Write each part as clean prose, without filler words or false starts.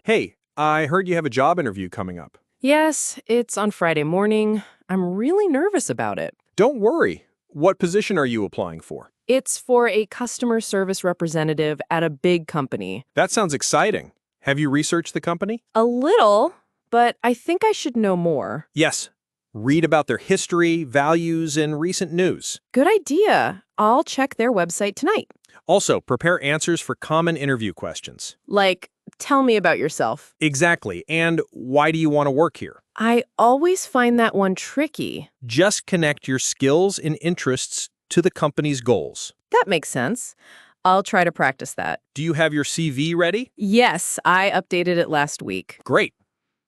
Hey, I heard you have a job interview coming up. Yes, it's on Friday morning. I'm really nervous about it. Don't worry. What position are you applying for? It's for a customer service representative at a big company. That sounds exciting. Have you researched the company? A little, but I think I should know more. Yes. Read about their history, values, and recent news. Good idea. I'll check their website tonight. Also, prepare answers for common interview questions. Like, tell me about yourself. Exactly. And why do you want to work here? I always find that one tricky. Just connect your skills and interests to the company's goals. That makes sense. I'll try to practice that. Do you have your CV ready? Yes, I updated it last week. Great.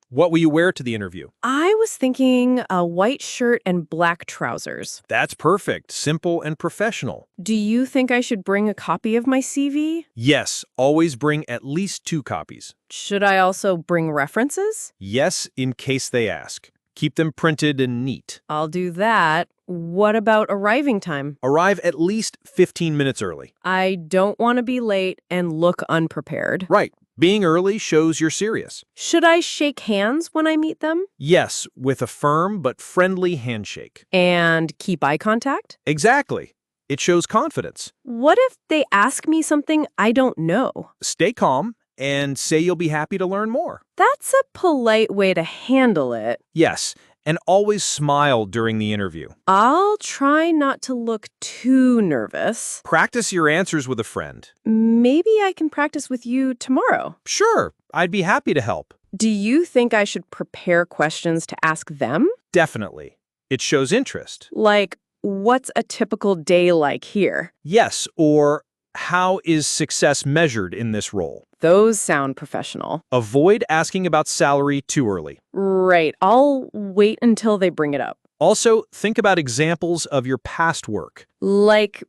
What will you wear to the interview? I was thinking a white shirt and black trousers. That's perfect. Simple and professional. Do you think I should bring a copy of my CV? Yes, always bring at least 2 copies. Should I also bring references? Yes, in case they ask. Keep them printed and neat. I'll do that. What about arriving time? Arrive at least 15 minutes early. I don't want to be late and look unprepared. Right. Being early shows you're serious. Should I shake hands when I meet them? Yes, with a firm but friendly handshake. And keep eye contact? Exactly. It shows confidence. What if they ask me something I don't know? Stay calm and say you'll be happy to learn more. That's a polite way to handle it. Yes, and always smile during the interview. I'll try not to look too nervous. Practice your answers with a friend. Maybe I can practice with you tomorrow. Sure, I'd be happy to help. Do you think I should prepare questions to ask them? Definitely. It shows interest. Like, what's a typical day like here? Yes, or how is success measured in this role? Those sound professional. Avoid asking about salary too early. Right. I'll wait until they bring it up. Also, think about examples of your past work. Like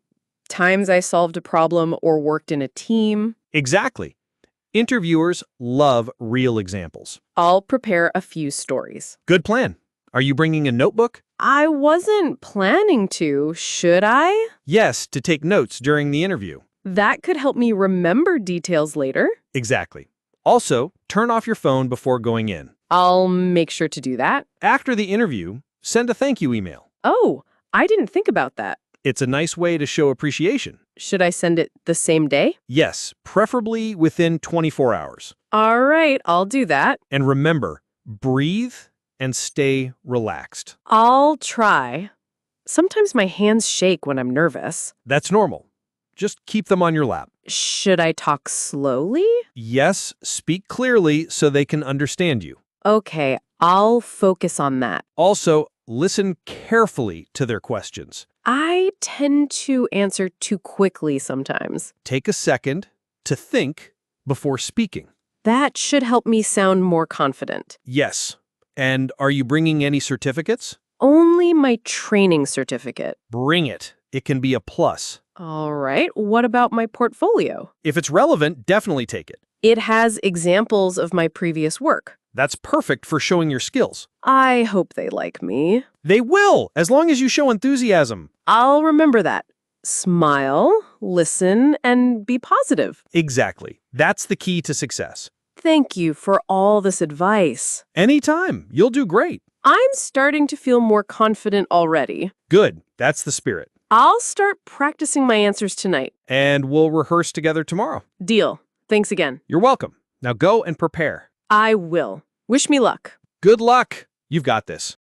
times I solved a problem or worked in a team. Exactly. Interviewers love real examples. I'll prepare a few stories. Good plan. Are you bringing a notebook? I wasn't planning to. Should I? Yes, to take notes during the interview. That could help me remember details later. Exactly. Also, turn off your phone before going in. I'll make sure to do that. After the interview, send a thank you email. Oh, I didn't think about that. It's a nice way to show appreciation. Should I send it the same day? Yes, preferably within 24 hours. All right, I'll do that. And remember, breathe and stay relaxed. I'll try. Sometimes my hands shake when I'm nervous. That's normal. Just keep them on your lap. Should I talk slowly? Yes, speak clearly so they can understand you. Okay, I'll focus on that. Also, listen carefully to their questions. I tend to answer too quickly sometimes. Take a second to think before speaking. That should help me sound more confident. Yes. And are you bringing any certificates? Only my training certificate. Bring it. It can be a plus. All right, what about my portfolio? If it's relevant, definitely take it. It has examples of my previous work. That's perfect for showing your skills. I hope they like me. They will, as long as you show enthusiasm. I'll remember that. Smile, listen, and be positive. Exactly. That's the key to success. Thank you for all this advice. Anytime. You'll do great. I'm starting to feel more confident already. Good. That's the spirit. I'll start practicing my answers tonight. And we'll rehearse together tomorrow. Deal. Thanks again. You're welcome. Now go and prepare. I will. Wish me luck. Good luck. You've got this.